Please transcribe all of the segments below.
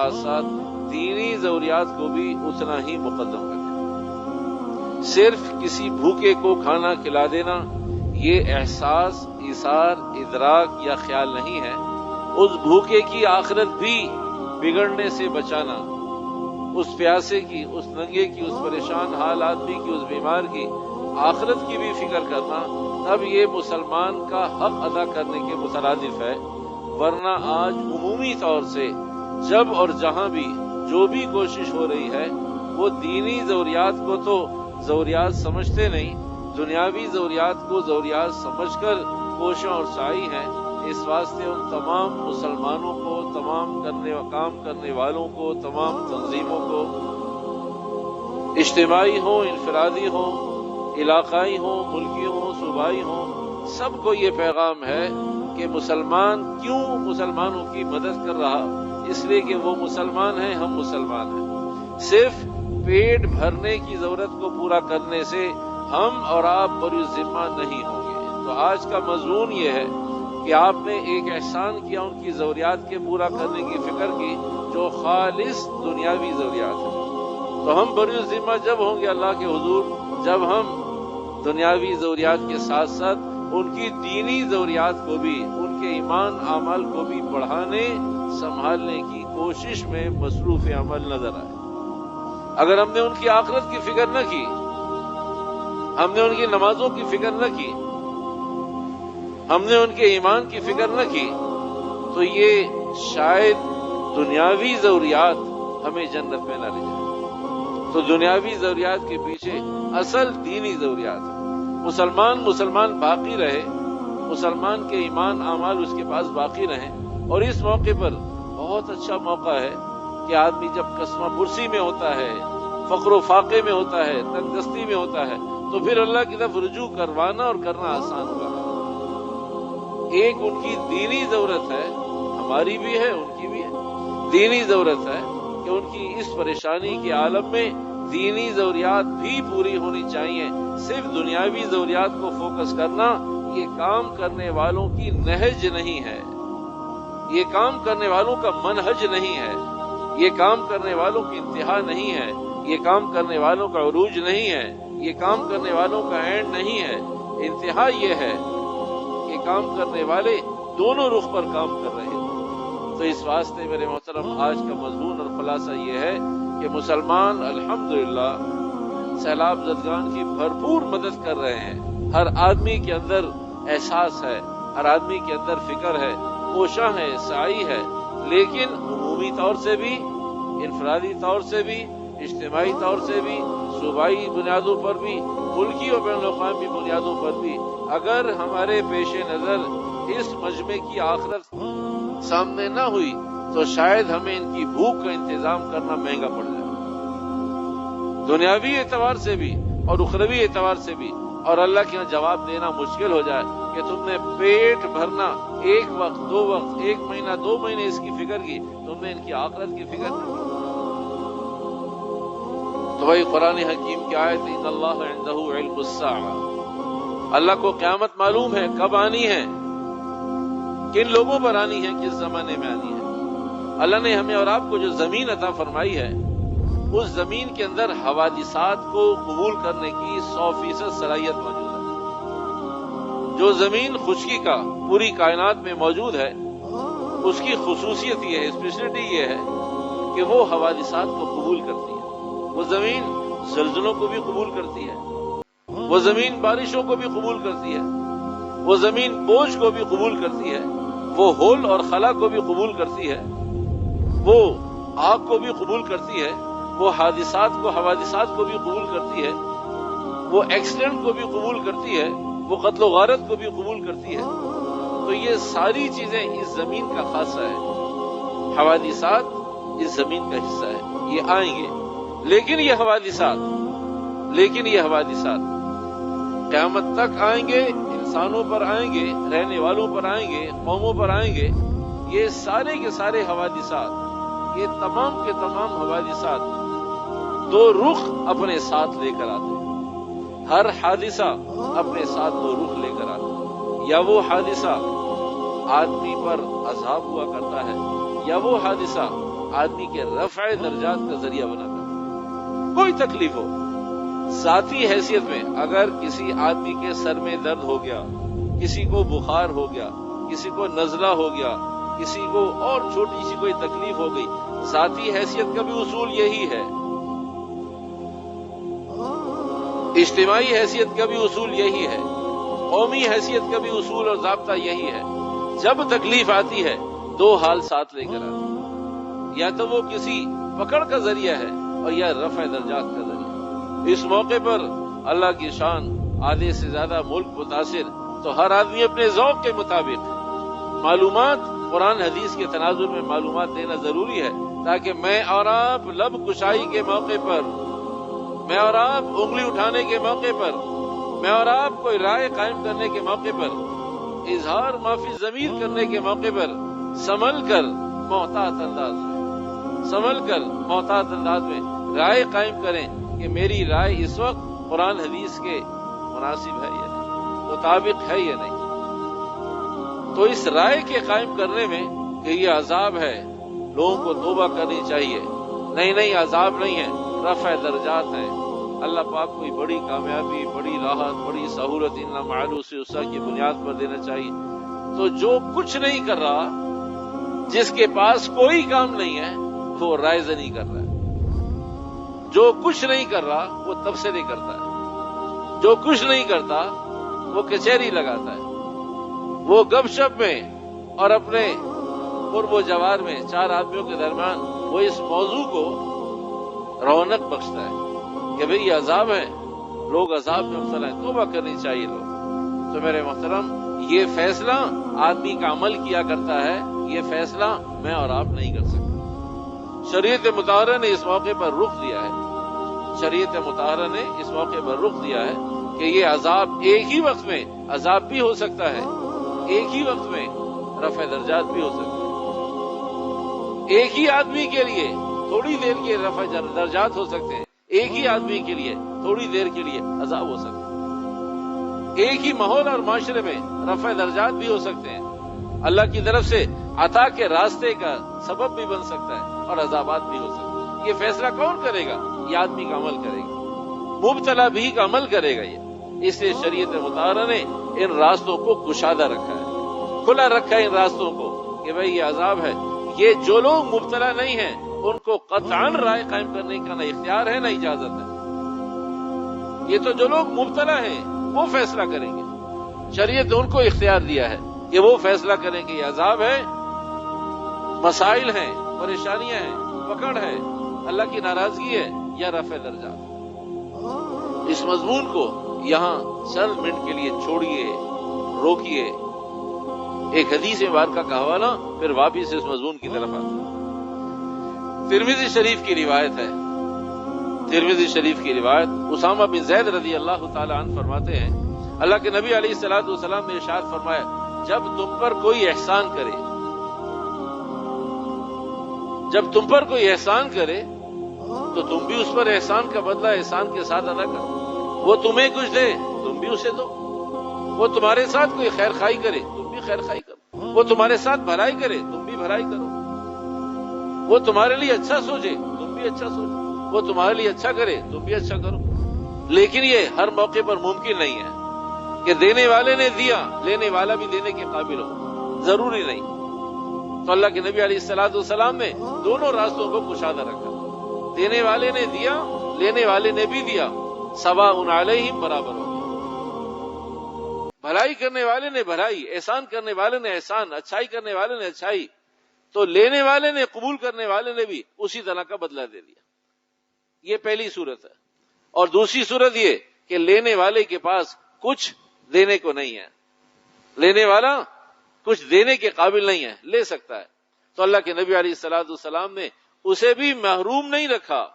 ساتھ ساتھ دینی ضروریات کو بھی اتنا ہی مقدم رکھیں۔ صرف کسی بھوکے کو کھانا کھلا دینا یہ احساس، ایثار، ادراک یا خیال نہیں ہے۔ اس بھوکے کی آخرت بھی بگڑنے سے بچانا، اس پیاسے کی، اس ننگے کی، اس پریشان حال آدمی کی، اس بیمار کی آخرت کی بھی فکر کرنا، تب یہ مسلمان کا حق ادا کرنے کے مترادف ہے۔ ورنہ آج عمومی طور سے جب اور جہاں بھی جو بھی کوشش ہو رہی ہے وہ دینی ضروریات کو تو ضروریات سمجھتے نہیں، دنیاوی ضروریات کو ضروریات سمجھ کر کوشاں اور سعی ہیں۔ اس واسطے ان تمام مسلمانوں کو، تمام کام کرنے والوں کو، تمام تنظیموں کو، اجتماعی ہوں، انفرادی ہوں، علاقائی ہوں، ملکی ہوں، صوبائی ہوں، سب کو یہ پیغام ہے کہ مسلمان کیوں مسلمانوں کی مدد کر رہا؟ اس لیے کہ وہ مسلمان ہیں، ہم مسلمان ہیں۔ صرف پیٹ بھرنے کی ضرورت کو پورا کرنے سے ہم اور آپ بری ذمہ نہیں ہوں گے۔ تو آج کا مضمون یہ ہے کہ آپ نے ایک احسان کیا، ان کی ضروریات کے پورا کرنے کی فکر کی جو خالص دنیاوی ضروریات ہیں۔ تو ہم بری ذمہ جب ہوں گے اللہ کے حضور، جب ہم دنیاوی ضروریات کے ساتھ ساتھ ان کی دینی ضروریات کو بھی، ان کے ایمان اعمال کو بھی بڑھانے سنبھالنے کی کوشش میں مصروف عمل نظر آئے۔ اگر ہم نے ان کی آخرت کی فکر نہ کی، ہم نے ان کی نمازوں کی فکر نہ کی، ہم نے ان کے ایمان کی فکر نہ کی، تو یہ شاید دنیاوی ضروریات ہمیں جنت میں نہ لے جائے۔ تو دنیاوی ضروریات کے پیچھے اصل دینی ضروریات ہے۔ مسلمان باقی رہے، مسلمان کے ایمان اعمال اس کے پاس باقی رہیں۔ اور اس موقع پر بہت اچھا موقع ہے کہ آدمی جب قسمہ پرسی میں ہوتا ہے، فقر و فاقے میں ہوتا ہے، تنگ دستی میں ہوتا ہے، تو پھر اللہ کی طرف رجوع کروانا اور کرنا آسان ہوگا۔ ایک ان کی دینی ضرورت ہے، ہماری بھی ہے، ان کی بھی ہے۔ دینی ضرورت ہے کہ ان کی اس پریشانی کے عالم میں دینی ضروریات بھی پوری ہونی چاہیے۔ صرف دنیاوی ضروریات کو فوکس کرنا یہ کام کرنے والوں کی نہج نہیں ہے، یہ کام کرنے والوں کا منہج نہیں ہے، یہ کام کرنے والوں کی انتہا نہیں ہے، یہ کام کرنے والوں کا عروج نہیں ہے، یہ کام کرنے والوں کا اینڈ نہیں ہے۔ انتہا یہ ہے کہ کام کرنے والے دونوں رخ پر کام کر رہے ہیں۔ تو اس واسطے میرے محترم آج کا مضمون اور خلاصہ یہ ہے کہ مسلمان الحمدللہ سیلاب زدگان کی بھرپور مدد کر رہے ہیں۔ ہر آدمی کے اندر احساس ہے، ہر آدمی کے اندر فکر ہے، کوشاں ہے، سعی ہے، لیکن عمومی طور سے بھی، انفرادی طور سے بھی، اجتماعی طور سے بھی، صوبائی بنیادوں پر بھی، ملکی اور بین الاقوامی بنیادوں پر بھی اگر ہمارے پیش نظر اس مجمع کی آخرت سامنے نہ ہوئی تو شاید ہمیں ان کی بھوک کا انتظام کرنا مہنگا پڑ جائے، دنیاوی اعتبار سے بھی اور اخروی اعتبار سے بھی، اور اللہ کے یہاں جواب دینا مشکل ہو جائے کہ تم نے پیٹ بھرنا ایک وقت، دو وقت، ایک مہینہ، 2 مہینے اس کی فکر کی، تم نے ان کی آخرت کی فکر نہیں کی۔ تو بھائی قرآن حکیم کی آیت ان اللہ عنده علم الساعہ، اللہ کو قیامت معلوم ہے کب آنی ہے، کن لوگوں پر آنی ہے، کس زمانے میں آنی ہے۔ اللہ نے ہمیں اور آپ کو جو زمین عطا فرمائی ہے، اس زمین کے اندر حوادثات کو قبول کرنے کی 100% صلاحیت موجود ہے۔ جو زمین خشکی کا پوری کائنات میں موجود ہے، اس کی خصوصیت یہ ہے، اسپیشلٹی یہ ہے کہ وہ حوادثات کو قبول کرتی ہے۔ وہ زمین زلزلوں کو بھی قبول کرتی ہے، وہ زمین بارشوں کو بھی قبول کرتی ہے، وہ زمین بوجھ کو بھی قبول کرتی ہے، وہ ہول اور خلا کو بھی قبول کرتی ہے، وہ آگ کو بھی قبول کرتی ہے، وہ حوادثات کو بھی قبول کرتی ہے، وہ ایکسیڈنٹ کو بھی قبول کرتی ہے، وہ قتل و غارت کو بھی قبول کرتی ہے۔ تو یہ ساری چیزیں اس زمین کا خاصہ ہے، حوادثات اس زمین کا حصہ ہے، یہ آئیں گے۔ لیکن یہ حوادثات قیامت تک آئیں گے، انسانوں پر آئیں گے، رہنے والوں پر آئیں گے، قوموں پر آئیں گے۔ یہ سارے کے سارے حوادثات، یہ تمام کے تمام حوادثات 2 رخ اپنے ساتھ لے کر آتے ہیں۔ ہر حادثہ اپنے ساتھ 2 رخ لے کر آتا ہے۔ یا وہ حادثہ آدمی پر عذاب ہوا کرتا ہے، یا وہ حادثہ آدمی کے رفع درجات کا ذریعہ بناتا ہے. کوئی تکلیف ہو ذاتی حیثیت میں، اگر کسی آدمی کے سر میں درد ہو گیا، کسی کو بخار ہو گیا، کسی کو نزلہ ہو گیا، کسی کو اور چھوٹی سی کوئی تکلیف ہو گئی، ذاتی حیثیت کا بھی اصول یہی ہے، اجتماعی حیثیت کا بھی اصول یہی ہے، قومی حیثیت کا بھی اصول اور ضابطہ یہی ہے. جب تکلیف آتی ہے دو حال ساتھ لے کر آتی ہے، یا تو وہ کسی پکڑ کا ذریعہ ہے اور یا رفع درجات کا ذریعہ. اس موقع پر اللہ کی شان آدھے سے زیادہ ملک متاثر، تو ہر آدمی اپنے ذوق کے مطابق معلومات قرآن حدیث کے تناظر میں معلومات دینا ضروری ہے، تاکہ میں اور آپ لب کشائی کے موقع پر، میں اور آپ انگلی اٹھانے کے موقع پر، میں اور آپ کوئی رائے قائم کرنے کے موقع پر، اظہار معافی ضمیر کرنے کے موقع پر سنبھل کر محتاط انداز میں رائے قائم کریں کہ میری رائے اس وقت قرآن حدیث کے مناسب ہے یا نہیں، مطابق ہے یا نہیں. تو اس رائے کے قائم کرنے میں کہ یہ عذاب ہے، لوگوں کو توبہ کرنی چاہیے. نہیں عذاب نہیں ہے، رفع درجات ہیں. اللہ پاک کوئی بڑی کامیابی، بڑی راحت، بڑی سہولت ان معلوم سے اس کی بنیاد پر دینا چاہیے. تو جو کچھ نہیں کر رہا، جس کے پاس کوئی کام نہیں ہے، وہ رائے زنی کر رہا ہے. جو کچھ نہیں کر رہا وہ تبصرے کرتا ہے، جو کچھ نہیں کرتا وہ کچہری لگاتا ہے، وہ گپ شپ میں اور اپنے قرب و جوار میں چار آدمیوں کے درمیان وہ اس موضوع کو رونق بخشتا ہے کہ بھئی یہ عذاب ہے، لوگ عذاب میں مبتلا ہیں، توبہ کرنی چاہیے لوگ. تو میرے محترم، یہ فیصلہ آدمی کا عمل کیا کرتا ہے، یہ فیصلہ میں اور آپ نہیں کر سکتے. شریعت مطہرہ نے اس موقع پر رخ دیا ہے، شریعت مطہرہ نے اس موقع پر رخ دیا ہے کہ یہ عذاب ایک ہی وقت میں عذاب بھی ہو سکتا ہے، ایک ہی وقت میں رفع درجات بھی ہو سکتا ہے. ایک ہی آدمی کے لیے تھوڑی دیر کے رفع درجات ہو سکتے ہیں، ایک ہی آدمی کے لیے تھوڑی دیر کے لیے عذاب ہو سکتا ہے. ایک ہی ماحول اور معاشرے میں رفع درجات بھی ہو سکتے ہیں، اللہ کی طرف سے عطا کے راستے کا سبب بھی بن سکتا ہے اور عذابات بھی ہو سکتے ہیں. یہ فیصلہ کون کرے گا؟ یہ آدمی کا عمل کرے گا، مبتلا بھی کا عمل کرے گا. یہ اس لیے شریعت مطہرہ نے ان راستوں کو کشادہ رکھا ہے، کھلا رکھا ہے ان راستوں کو کہ بھئی یہ عذاب ہے. یہ جو لوگ مبتلا نہیں ہیں ان کو قطعاً رائے قائم کرنے کا نہ اختیار ہے نہ اجازت ہے. یہ تو جو لوگ مبتلا ہیں وہ فیصلہ کریں گے. شریعت نے ان کو اختیار دیا ہے کہ وہ فیصلہ کریں کہ یہ عذاب ہے، مسائل ہیں، پریشانیاں ہیں، پکڑ ہے، اللہ کی ناراضگی ہے یا رفع درجات. اس مضمون کو یہاں چند منٹ کے لیے چھوڑیے، روکیے. ایک حدیث مبارکہ کا حوالہ، پھر واپس اس مضمون کی طرف آتے ہیں. ترمذی شریف کی روایت ہے، ترمذی شریف کی روایت اسامہ بن زید رضی اللہ تعالی عنہ فرماتے ہیں، اللہ کے نبی علیہ الصلوۃ والسلام نے ارشاد فرمایا، جب تم پر کوئی احسان کرے، جب تم پر کوئی احسان کرے تو تم بھی اس پر احسان کا بدلہ احسان کے ساتھ ادا کرو. وہ تمہیں کچھ دے تم بھی اسے دو. وہ تمہارے ساتھ کوئی خیر خائی کرے تم بھی خیر خائی کرو. وہ تمہارے ساتھ بھلائی کرے تم بھی بھلائی کرو. وہ تمہارے لیے اچھا سوچے تم بھی اچھا سوچو. وہ تمہارے لیے اچھا کرے تم بھی اچھا کرو. لیکن یہ ہر موقع پر ممکن نہیں ہے کہ دینے والے نے دیا لینے والا بھی دینے کے قابل ہو، ضروری نہیں. تو اللہ کے نبی علیہ الصلوۃ والسلام نے دونوں راستوں کو کشادہ رکھا. دینے والے نے دیا، لینے والے نے بھی دیا، سواء علیہم، برابر ہو گیا. بھلائی کرنے والے نے بھلائی، احسان کرنے والے نے احسان، اچھائی کرنے والے نے اچھائی، تو لینے والے نے، قبول کرنے والے نے بھی اسی طرح کا بدلہ دے دیا. یہ پہلی صورت ہے. اور دوسری صورت یہ کہ لینے والے کے پاس کچھ دینے کو نہیں ہے، لینے والا کچھ دینے کے قابل نہیں ہے، لے سکتا ہے، تو اللہ کے نبی علیہ الصلوۃ والسلام نے اسے بھی محروم نہیں رکھا،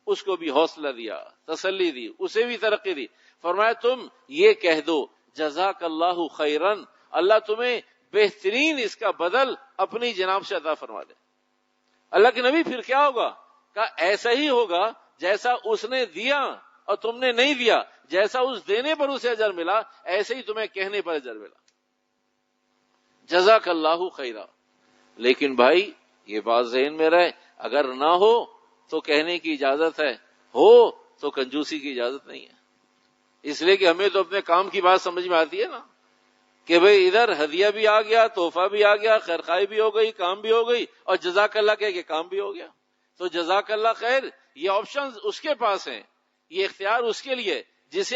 اس کو بھی حوصلہ دیا، تسلی دی، اسے بھی ترقی دی. فرمایا تم یہ کہہ دو جزاک اللہ خیرن، اللہ تمہیں بہترین اس کا بدل اپنی جناب سے عطا فرما دے. اللہ کے نبی پھر کیا ہوگا؟ کہا ایسا ہی ہوگا جیسا اس نے دیا اور تم نے نہیں دیا، جیسا اس دینے پر اسے اجر ملا ایسے ہی تمہیں کہنے پر اجر ملا. جزاک اللہ خیرا. لیکن بھائی یہ بات ذہن میں رہے، اگر نہ ہو تو کہنے کی اجازت ہے، ہو تو کنجوسی کی اجازت نہیں ہے. اس لیے کہ ہمیں تو اپنے کام کی بات سمجھ میں آتی ہے نا، کہ بھئی ادھر ہدیہ بھی آ گیا، تحفہ بھی آ گیا، خیرخواہی بھی ہو گئی، کام بھی ہو گئی، اور جزاک اللہ کہہ کے کام بھی ہو گیا. تو جزاک اللہ خیر، یہ آپشنز اس کے پاس ہیں، یہ اختیار اس کے لیے جسے